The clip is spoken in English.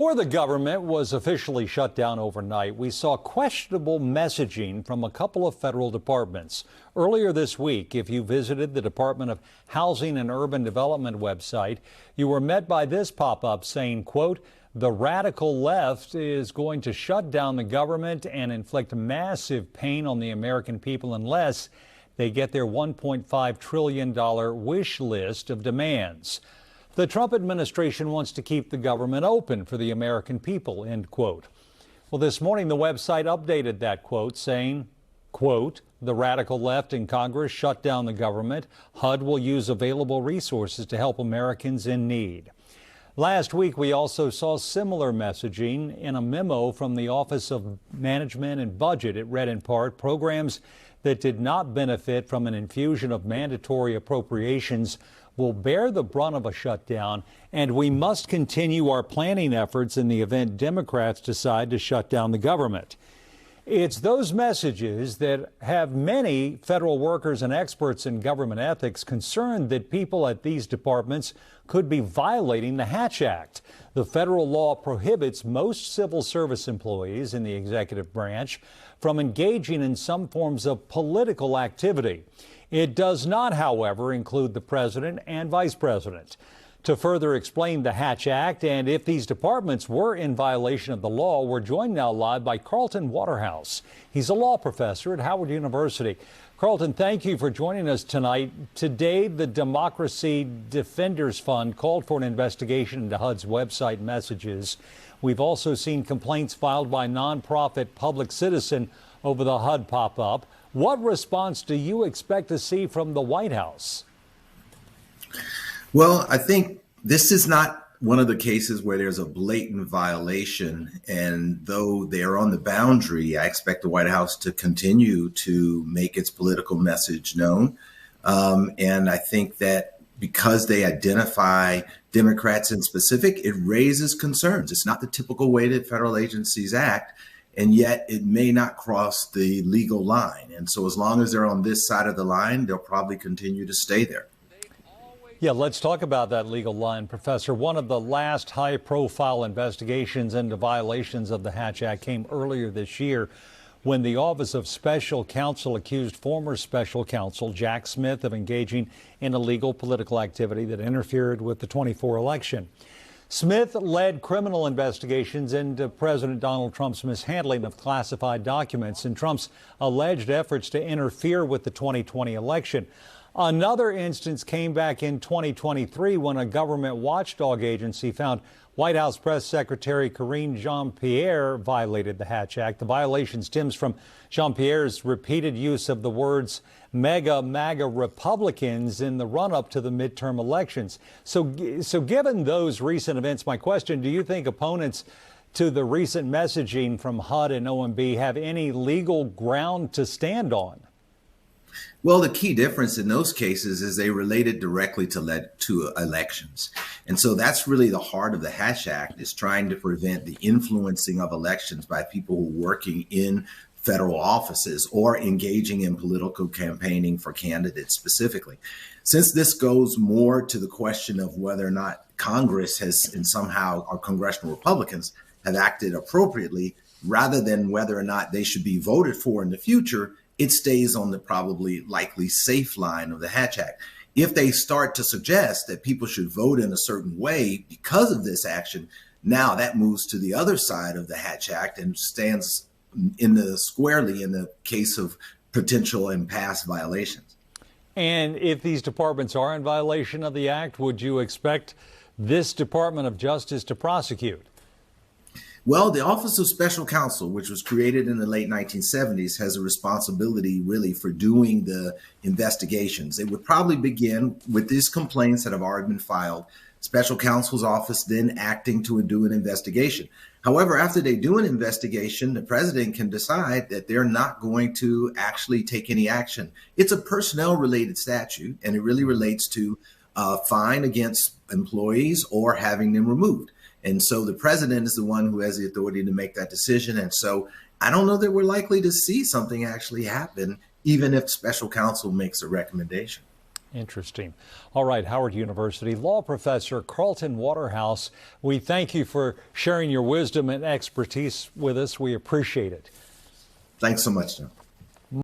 Before the government was officially shut down overnight, we saw questionable messaging from a couple of federal departments. Earlier this week, if you visited the Department of Housing and Urban Development website, you were met by this pop-up saying, quote, "The radical left is going to shut down the government and inflict massive pain on the American people unless they get their $1.5 trillion wish list of demands. The Trump administration wants to keep the government open for the American people," end quote. Well, this morning, the website updated that quote saying, quote, "The radical left in Congress shut down the government. HUD will use available resources to help Americans in need." Last week, we also saw similar messaging in a memo from the Office of Management and Budget. It read in part, "Programs that did not benefit from an infusion of mandatory appropriations will bear the brunt of a shutdown, and we must continue our planning efforts in the event Democrats decide to shut down the government." It's those messages that have many federal workers and experts in government ethics concerned that people at these departments could be violating the Hatch Act. The federal law prohibits most civil service employees in the executive branch from engaging in some forms of political activity. It does not, however, include the president and vice president. To further explain the Hatch Act and if these departments were in violation of the law, we're joined now live by Carlton Waterhouse. He's a law professor at Howard University. Carlton, thank you for joining us tonight. Today, the Democracy Defenders Fund called for an investigation into HUD's website messages. We've also seen complaints filed by nonprofit Public Citizen over the HUD pop-up. What response do you expect to see from the White House? Well, I think this is not one of the cases where there's a blatant violation. And though they're on the boundary, I expect the White House to continue to make its political message known. And I think that because they identify Democrats in specific, it raises concerns. It's not the typical way that federal agencies act. And yet it may not cross the legal line. And so as long as they're on this side of the line, they'll probably continue to stay there. Yeah, let's talk about that legal line, Professor. One of the last high-profile investigations into violations of the Hatch Act came earlier this year when the Office of Special Counsel accused former Special Counsel Jack Smith of engaging in illegal political activity that interfered with the 24 election. Smith led criminal investigations into President Donald Trump's mishandling of classified documents and Trump's alleged efforts to interfere with the 2020 election. Another instance came back in 2023 when a government watchdog agency found White House Press Secretary Karine Jean-Pierre violated the Hatch Act. The violation stems from Jean-Pierre's repeated use of the words MAGA Republicans in the run-up to the midterm elections. So given those recent events, my question, do you think opponents to the recent messaging from HUD and OMB have any legal ground to stand on? Well, the key difference in those cases is they related directly to elections. And so that's really the heart of the Hatch Act, is trying to prevent the influencing of elections by people who are working in federal offices or engaging in political campaigning for candidates specifically. Since this goes more to the question of whether or not Congress has, and somehow our congressional Republicans have acted appropriately, rather than whether or not they should be voted for in the future, it stays on the probably likely safe line of the Hatch Act. If they start to suggest that people should vote in a certain way because of this action, now that moves to the other side of the Hatch Act and stands squarely in the case of potential and past violations. And if these departments are in violation of the act, would you expect this Department of Justice to prosecute? Well, the Office of Special Counsel, which was created in the late 1970s, has a responsibility really for doing the investigations. It would probably begin with these complaints that have already been filed. Special Counsel's office then acting to do an investigation. However, after they do an investigation, the president can decide that they're not going to actually take any action. It's a personnel related statute, and it really relates to fine against employees or having them removed. And so the president is the one who has the authority to make that decision. And so I don't know that we're likely to see something actually happen, even if special counsel makes a recommendation. Interesting. All right, Howard University law professor Carlton Waterhouse, we thank you for sharing your wisdom and expertise with us. We appreciate it. Thanks so much, John.